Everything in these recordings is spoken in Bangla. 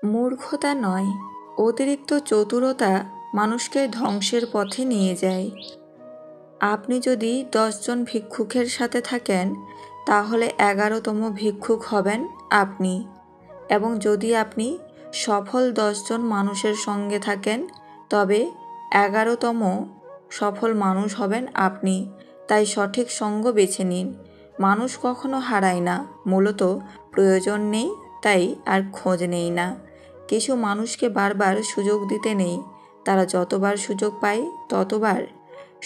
মূর্খতা নয়, অতিরিক্ত চতুরতা মানুষকে ধ্বংসের পথে নিয়ে যায়। আপনি যদি 10 জন ভিক্ষুকের সাথে থাকেন তাহলে 11তম ভিক্ষুক হবেন আপনি, এবং যদি আপনি সফল 10 জন মানুষের সঙ্গে থাকেন তবে 11তম সফল মানুষ হবেন আপনি। তাই সঠিক সঙ্গ বেছে নিন। মানুষ কখনো হারায় না, মূলত প্রয়োজন নেই তাই আর খোঁজ নেই না। কিছু মানুষকে বারবার সুযোগ দিতে নেই, তারা যতবার সুযোগ পায় ততবার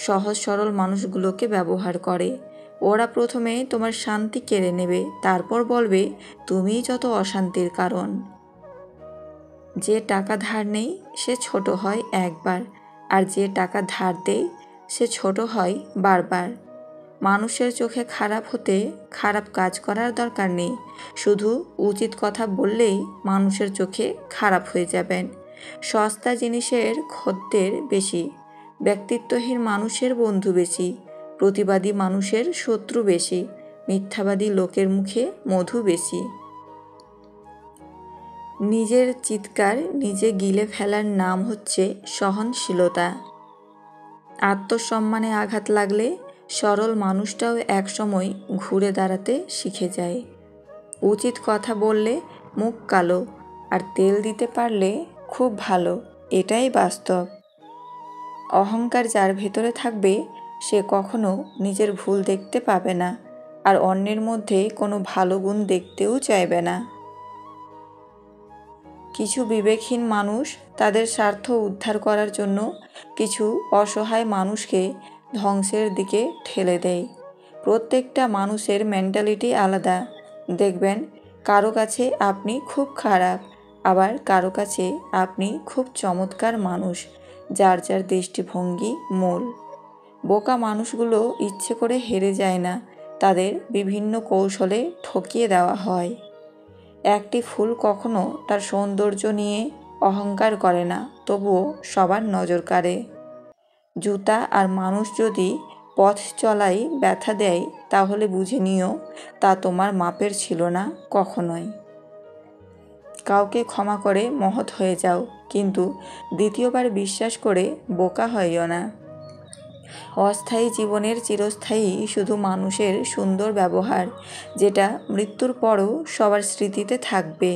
সহজ সরল মানুষগুলোকে ব্যবহার করে। ওরা প্রথমে তোমার শান্তি কেড়ে নেবে, তারপর বলবে তুমিই যত অশান্তির কারণ। যে টাকা ধার নেই সে ছোট হয় একবার, আর যে টাকা ধার দেয় সে ছোট হয় বারবার। মানুষের চোখে খারাপ হতে খারাপ কাজ করার দরকার নেই, শুধু উচিত কথা বললেই মানুষের চোখে খারাপ হয়ে যাবেন। সস্তা জিনিসের খদ্দের বেশি, ব্যক্তিত্বহীন মানুষের বন্ধু বেশি, প্রতিবাদী মানুষের শত্রু বেশি, মিথ্যাবাদী লোকের মুখে মধু বেশি। নিজের চিৎকার নিজে গিলে ফেলার নাম হচ্ছে সহনশীলতা। আত্মসম্মানে আঘাত লাগলে সরল মানুষটাও একসময় ঘুরে দাঁড়াতে শিখে যায়। উচিত কথা বললে মুখ কালো, আর তেল দিতে পারলে খুব ভালো, এটাই বাস্তব। অহংকার যার ভেতরে থাকবে সে কখনো নিজের ভুল দেখতে পাবে না, আর অন্যের মধ্যে কোনো ভালো গুণ দেখতেও চাইবে না। কিছু বিবেকহীন মানুষ তাদের স্বার্থ উদ্ধার করার জন্য কিছু অসহায় মানুষকে ধ্বংসের দিকে ঠেলে দেয়। প্রত্যেকটা মানুষের মেন্টালিটি আলাদা। দেখবেন কারো কাছে আপনি খুব খারাপ, আবার কারো কাছে আপনি খুব চমৎকার মানুষ। যার যার দৃষ্টিভঙ্গি মূল। বোকা মানুষগুলো ইচ্ছে করে হেরে যায় না, তাদের বিভিন্ন কৌশলে ঠকিয়ে দেওয়া হয়। একটি ফুল কখনো তার সৌন্দর্য নিয়ে অহংকার করে না, তবুও সবার নজর কাড়ে। জুতা আর মানুষ যদি পথ চলায় ব্যথা দেয় তাহলে বুঝে নিও তা তোমার মাপের ছিল না কখনোই। কাউকে ক্ষমা করে মহৎ হয়ে যাও, কিন্তু দ্বিতীয়বার বিশ্বাস করে বোকা হইও না। অস্থায়ী জীবনের চিরস্থায়ী শুধু মানুষের সুন্দর ব্যবহার, যেটা মৃত্যুর পরও সবার স্মৃতিতে থাকবে।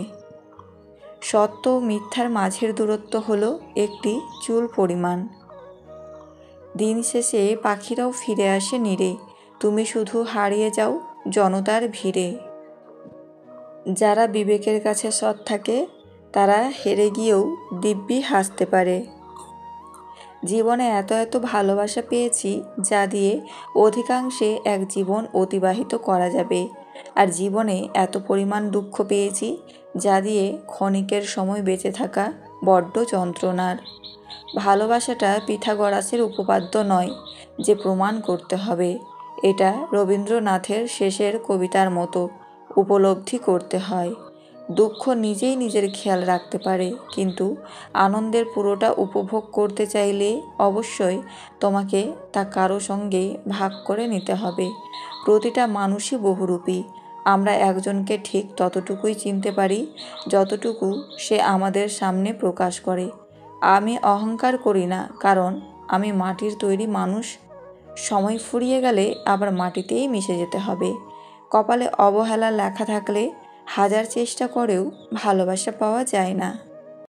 সত্য ও মিথ্যার মাঝের দূরত্ব হলো একটি চুল পরিমাণ। দিন শেষে পাখিরাও ফিরে আসে নীড়ে, তুমি শুধু হারিয়ে যাও জনতার ভিড়ে। যারা বিবেকের কাছে সৎ থাকে তারা হেরে গিয়েও দিব্যি হাসতে পারে। জীবনে এত এত ভালোবাসা পেয়েছি যা দিয়ে অধিকাংশে এক জীবন অতিবাহিত করা যাবে, আর জীবনে এত পরিমাণ দুঃখ পেয়েছি যা দিয়ে ক্ষণিকের সময় বেঁচে থাকা বড্ড যন্ত্রণার। ভালোবাসাটা পিথাগোরাসের উপপাদ্য নয় যে প্রমাণ করতে হবে, এটা রবীন্দ্রনাথের শেষের কবিতার মতো উপলব্ধি করতে হয়। দুঃখ নিজেই নিজের খেয়াল রাখতে পারে, কিন্তু আনন্দের পুরোটা উপভোগ করতে চাইলে অবশ্যই তোমাকে তা কারো সঙ্গে ভাগ করে নিতে হবে। প্রতিটা মানুষই বহুরূপী। আমরা একজনকে ঠিক ততটুকুই চিনতে পারি যতটুকু সে আমাদের সামনে প্রকাশ করে। আমি অহংকার করি না, কারণ আমি মাটির তৈরি মানুষ। সময় ফুরিয়ে গেলে আবার মাটিতেই মিশে যেতে হবে। কপালে অবহেলা লেখা থাকলে হাজার চেষ্টা করেও ভালোবাসা পাওয়া যায় না।